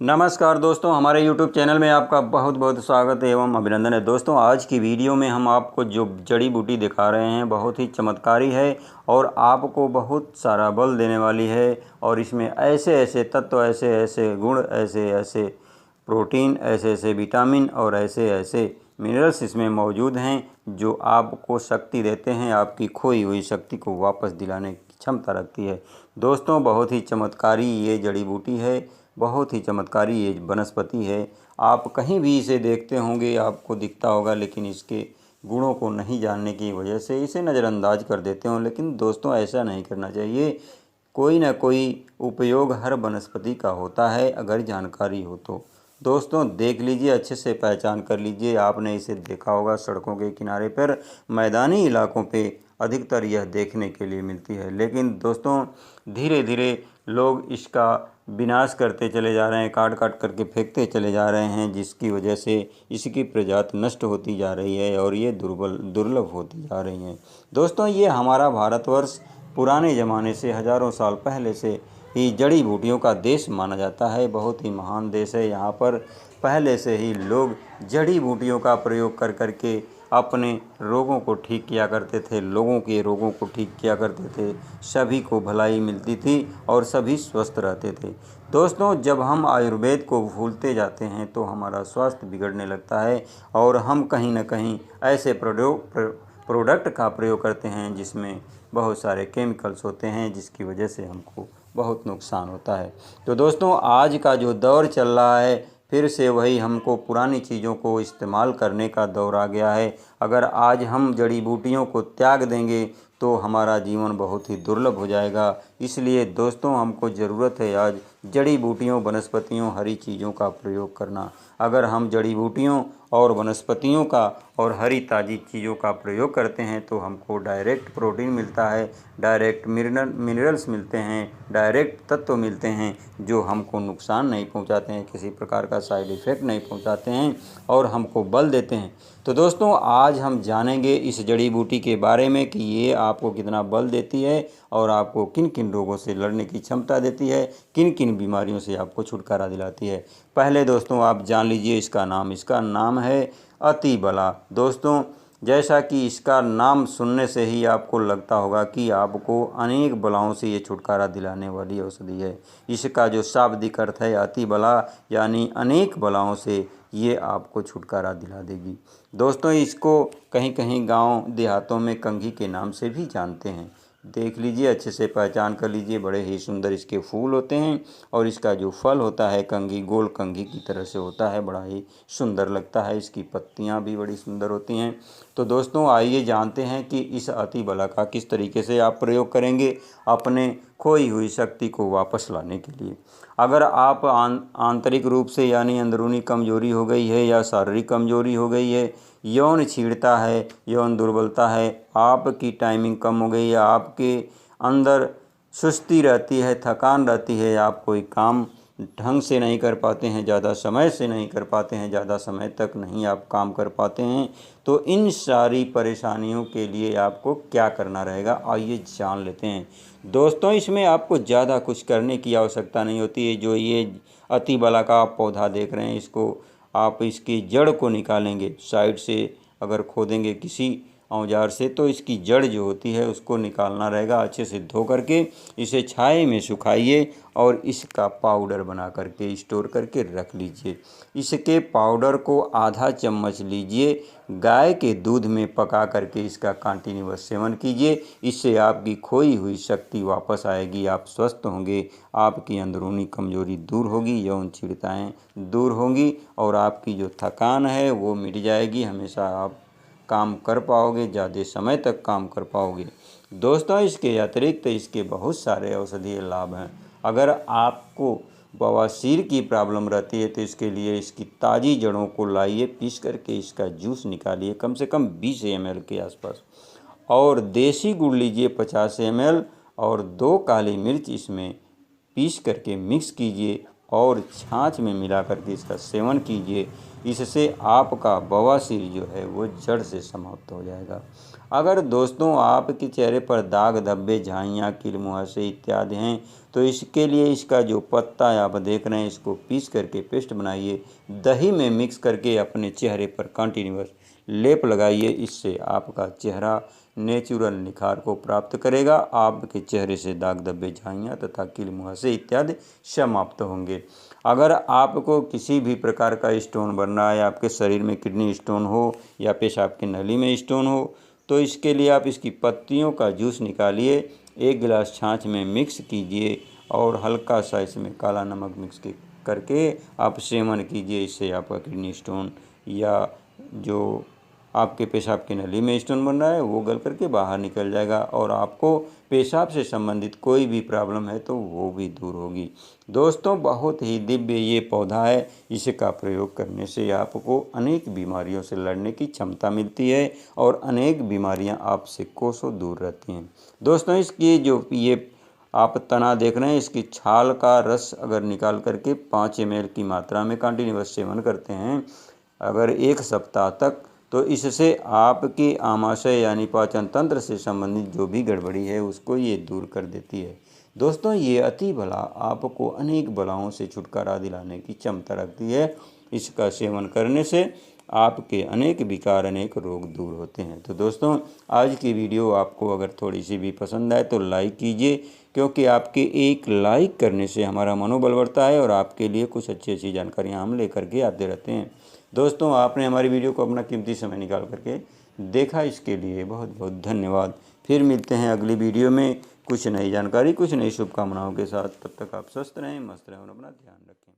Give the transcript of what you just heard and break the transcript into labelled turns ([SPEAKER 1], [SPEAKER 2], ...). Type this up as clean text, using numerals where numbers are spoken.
[SPEAKER 1] नमस्कार दोस्तों, हमारे YouTube चैनल में आपका बहुत बहुत स्वागत एवं अभिनंदन है। दोस्तों, आज की वीडियो में हम आपको जो जड़ी बूटी दिखा रहे हैं बहुत ही चमत्कारी है और आपको बहुत सारा बल देने वाली है। और इसमें ऐसे ऐसे तत्व, ऐसे ऐसे गुण, ऐसे ऐसे प्रोटीन, ऐसे ऐसे विटामिन और ऐसे ऐसे मिनरल्स इसमें मौजूद हैं जो आपको शक्ति देते हैं, आपकी खोई हुई शक्ति को वापस दिलाने की क्षमता रखती है। दोस्तों, बहुत ही चमत्कारी ये जड़ी बूटी है, बहुत ही चमत्कारी ये वनस्पति है। आप कहीं भी इसे देखते होंगे, आपको दिखता होगा, लेकिन इसके गुणों को नहीं जानने की वजह से इसे नज़रअंदाज कर देते हो। लेकिन दोस्तों, ऐसा नहीं करना चाहिए। कोई ना कोई उपयोग हर वनस्पति का होता है, अगर जानकारी हो तो। दोस्तों, देख लीजिए, अच्छे से पहचान कर लीजिए। आपने इसे देखा होगा सड़कों के किनारे पर, मैदानी इलाकों पे अधिकतर यह देखने के लिए मिलती है। लेकिन दोस्तों, धीरे धीरे लोग इसका विनाश करते चले जा रहे हैं, काट काट करके फेंकते चले जा रहे हैं, जिसकी वजह से इसकी प्रजाति नष्ट होती जा रही है और ये दुर्लभ होती जा रही हैं। दोस्तों, ये हमारा भारतवर्ष पुराने ज़माने से, हज़ारों साल पहले से ही जड़ी बूटियों का देश माना जाता है। बहुत ही महान देश है। यहाँ पर पहले से ही लोग जड़ी बूटियों का प्रयोग कर करके अपने रोगों को ठीक किया करते थे, लोगों के रोगों को ठीक किया करते थे। सभी को भलाई मिलती थी और सभी स्वस्थ रहते थे। दोस्तों, जब हम आयुर्वेद को भूलते जाते हैं तो हमारा स्वास्थ्य बिगड़ने लगता है और हम कहीं ना कहीं ऐसे प्रोडक्ट का प्रयोग करते हैं जिसमें बहुत सारे केमिकल्स होते हैं, जिसकी वजह से हमको बहुत नुकसान होता है। तो दोस्तों, आज का जो दौर चल रहा है, फिर से वही हमको पुरानी चीज़ों को इस्तेमाल करने का दौर आ गया है। अगर आज हम जड़ी बूटियों को त्याग देंगे तो हमारा जीवन बहुत ही दुर्लभ हो जाएगा। इसलिए दोस्तों, हमको ज़रूरत है आज जड़ी बूटियों, वनस्पतियों, हरी चीज़ों का प्रयोग करना। अगर हम जड़ी बूटियों और वनस्पतियों का और हरी ताज़ी चीज़ों का प्रयोग करते हैं तो हमको डायरेक्ट प्रोटीन मिलता है, डायरेक्ट मिनरल्स मिलते हैं, डायरेक्ट तत्व मिलते हैं जो हमको नुकसान नहीं पहुंचाते हैं, किसी प्रकार का साइड इफ़ेक्ट नहीं पहुंचाते हैं और हमको बल देते हैं। तो दोस्तों, आज हम जानेंगे इस जड़ी बूटी के बारे में कि ये आपको कितना बल देती है और आपको किन किन रोगों से लड़ने की क्षमता देती है, किन किन बीमारियों से आपको छुटकारा दिलाती है। पहले दोस्तों, आप जान लीजिए इसका नाम है अति बला। दोस्तों, जैसा कि इसका नाम सुनने से ही आपको लगता होगा कि आपको अनेक बलाओं से ये छुटकारा दिलाने वाली औषधि है। इसका जो शाब्दिक अर्थ है अति बला, यानी अनेक बलाओं से ये आपको छुटकारा दिला देगी। दोस्तों, इसको कहीं कहीं गांव देहातों में कंघी के नाम से भी जानते हैं। देख लीजिए, अच्छे से पहचान कर लीजिए। बड़े ही सुंदर इसके फूल होते हैं और इसका जो फल होता है कंघी, गोल कंघी की तरह से होता है, बड़ा ही सुंदर लगता है। इसकी पत्तियां भी बड़ी सुंदर होती हैं। तो दोस्तों, आइए जानते हैं कि इस अति बला का किस तरीके से आप प्रयोग करेंगे अपने खोई हुई शक्ति को वापस लाने के लिए। अगर आप आंतरिक रूप से यानी अंदरूनी कमजोरी हो गई है या शारीरिक कमजोरी हो गई है, यौन छीड़ता है, यौन दुर्बलता है, आपकी टाइमिंग कम हो गई है, आपके अंदर सुस्ती रहती है, थकान रहती है, आप कोई काम ढंग से नहीं कर पाते हैं, ज़्यादा समय से नहीं कर पाते हैं, ज़्यादा समय तक नहीं आप काम कर पाते हैं, तो इन सारी परेशानियों के लिए आपको क्या करना रहेगा, आइए जान लेते हैं। दोस्तों, इसमें आपको ज़्यादा कुछ करने की आवश्यकता नहीं होती है। जो ये अति बला का आप पौधा देख रहे हैं, इसको आप इसकी जड़ को निकालेंगे, साइड से अगर खोदेंगे किसी औजार से तो इसकी जड़ जो होती है उसको निकालना रहेगा। अच्छे से धो करके इसे छाए में सुखाइए और इसका पाउडर बना करके स्टोर करके रख लीजिए। इसके पाउडर को आधा चम्मच लीजिए, गाय के दूध में पका करके इसका कंटिन्यूअस सेवन कीजिए। इससे आपकी खोई हुई शक्ति वापस आएगी, आप स्वस्थ होंगे, आपकी अंदरूनी कमजोरी दूर होगी, यौन छीड़ताएँ दूर होंगी और आपकी जो थकान है वो मिट जाएगी। हमेशा आप काम कर पाओगे, ज़्यादा समय तक काम कर पाओगे। दोस्तों, इसके अतिरिक्त इसके बहुत सारे औषधीय लाभ हैं। अगर आपको बवासीर की प्रॉब्लम रहती है तो इसके लिए इसकी ताज़ी जड़ों को लाइए, पीस करके इसका जूस निकालिए, कम से कम 20 ml के आसपास, और देसी गुड़ लीजिए 50 ml और 2 काली मिर्च इसमें पीस करके मिक्स कीजिए और छाछ में मिला करके इसका सेवन कीजिए। इससे आपका बवासीर जो है वो जड़ से समाप्त हो जाएगा। अगर दोस्तों आपके चेहरे पर दाग धब्बे झाइयाँ कील मुहासे इत्यादि हैं तो इसके लिए इसका जो पत्ता आप देख रहे हैं इसको पीस करके पेस्ट बनाइए, दही में मिक्स करके अपने चेहरे पर कंटिन्यूअस लेप लगाइए। इससे आपका चेहरा नेचुरल निखार को प्राप्त करेगा। आपके चेहरे से दाग धब्बे झाइयाँ तथा कील मुहासे इत्यादि समाप्त होंगे। अगर आपको किसी भी प्रकार का स्टोन बन रहा है, आपके शरीर में किडनी स्टोन हो या पेशाब की नली में स्टोन हो, तो इसके लिए आप इसकी पत्तियों का जूस निकालिए, 1 गिलास छाछ में मिक्स कीजिए और हल्का सा इसमें काला नमक मिक्स करके आप सेवन कीजिए। इससे आपका किडनी स्टोन या जो आपके पेशाब की नली में स्टोन बन रहा है वो गल करके बाहर निकल जाएगा और आपको पेशाब से संबंधित कोई भी प्रॉब्लम है तो वो भी दूर होगी। दोस्तों बहुत ही दिव्य ये पौधा है, इसका प्रयोग करने से आपको अनेक बीमारियों से लड़ने की क्षमता मिलती है और अनेक बीमारियां आपसे कोसों दूर रहती हैं। दोस्तों इसकी जो ये आप तना देख रहे हैं, इसकी छाल का रस अगर निकाल करके 5 ml की मात्रा में कंटिन्यूअस सेवन करते हैं अगर 1 सप्ताह तक, तो इससे आपकी आमाशय यानी पाचन तंत्र से संबंधित जो भी गड़बड़ी है उसको ये दूर कर देती है। दोस्तों ये अति भला आपको अनेक बलाओं से छुटकारा दिलाने की क्षमता रखती है। इसका सेवन करने से आपके अनेक विकार अनेक रोग दूर होते हैं। तो दोस्तों आज की वीडियो आपको अगर थोड़ी सी भी पसंद आए तो लाइक कीजिए, क्योंकि आपके एक लाइक करने से हमारा मनोबल बढ़ता है और आपके लिए कुछ अच्छी अच्छी जानकारियाँ हम लेकर के आते रहते हैं। दोस्तों आपने हमारी वीडियो को अपना कीमती समय निकाल करके देखा, इसके लिए बहुत बहुत धन्यवाद। फिर मिलते हैं अगली वीडियो में कुछ नई जानकारी कुछ नई शुभकामनाओं के साथ। तब तक आप स्वस्थ रहें, मस्त रहें और अपना ध्यान रखें।